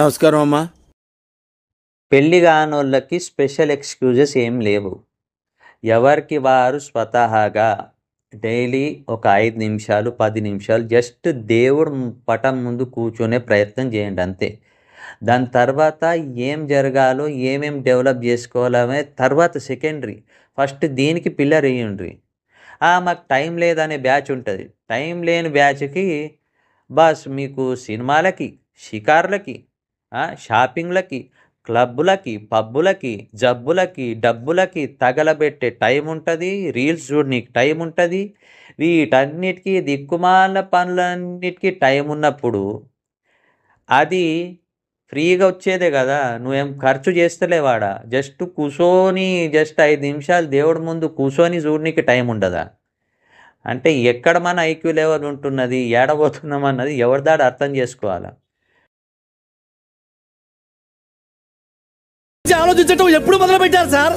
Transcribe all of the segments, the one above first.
నమస్కారం అమ్మా. పెళ్లి కానోళ్ళకి స్పెషల్ ఎక్స్క్యూజెస్ ఏం లేవు. ఎవరికి వారు స్వతహాగా డైలీ ఒక 5 నిమిషాలు 10 నిమిషాలు జస్ట్ దేవుడు పటం ముందు కూర్చునే ప్రయత్నం చేయండి అంతే. దాని తర్వాత ఏం జరగాలో ఏమేం డెవలప్ చేసుకోవాలనే తర్వాత సెకండరీ. ఫస్ట్ దీనికి పిల్లర్ వేయండి. మాకు టైం లేదనే బ్యాచ్ ఉంటుంది. టైం లేని బ్యాచ్కి బస్ మీకు సినిమాలకి, షికార్లకి, షాపింగ్లకి, క్లబ్బులకి, పబ్బులకి, జబ్బులకి, డబ్బులకి తగలబెట్టే టైం ఉంటుంది. రీల్స్ చూడనీకి టైం ఉంటుంది. వీటన్నిటికీ దిక్కుమాల పనులన్నిటికీ టైం ఉన్నప్పుడు అది ఫ్రీగా వచ్చేదే కదా. నువ్వేం ఖర్చు చేస్తలేవాడా. జస్ట్ కూర్చొని జస్ట్ 5 నిమిషాలు దేవుడి ముందు కూర్చొని చూడనీకి టైం ఉండదా? అంటే ఎక్కడ మన ఐక్యూ లెవెల్ ఉంటున్నది, ఏడబోతున్నాం అన్నది ఎవరిదాడు అర్థం చేసుకోవాలా. ఆలోచించటం ఎప్పుడు మొదలు పెట్టారు సార్?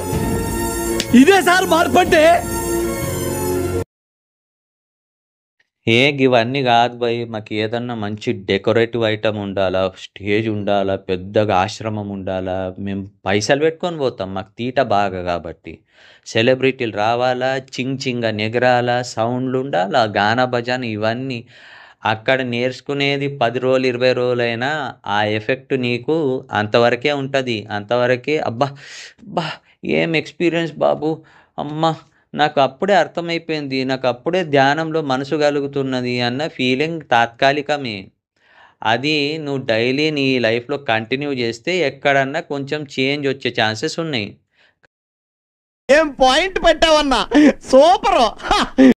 ఇదే సార్ మార్పు అంటే? ఇవన్నీ కాదు భయ్. మాకు ఏదన్నా మంచి డెకరేటివ్ ఐటమ్ ఉండాలా, స్టేజ్ ఉండాలా, పెద్దగా ఆశ్రమం ఉండాలా. మేము పైసలు పెట్టుకొని పోతాం, మాకు తీట బాగా కాబట్టి. సెలబ్రిటీలు రావాలా, చింగ్ చింగ్ అని ఎగరాలా, సౌండ్లు ఉండాలా, గానా భజన ఇవన్నీ. అక్కడ నేర్చుకునేది 10 రోజులు 20 రోజులైనా ఆ ఎఫెక్ట్ నీకు అంతవరకే ఉంటుంది. అంతవరకే అబ్బా అబ్బా ఏం ఎక్స్పీరియన్స్ బాబు, అమ్మ నాకు అప్పుడే అర్థమైపోయింది, నాకు అప్పుడే ధ్యానంలో మనసు కలుగుతున్నది అన్న ఫీలింగ్ తాత్కాలికమే. అది నువ్వు డైలీ నీ లైఫ్లో కంటిన్యూ చేస్తే ఎక్కడన్నా కొంచెం చేంజ్ వచ్చే ఛాన్సెస్ ఉన్నాయి. ఏం పాయింట్ పెట్టావన్నా, సూపర్.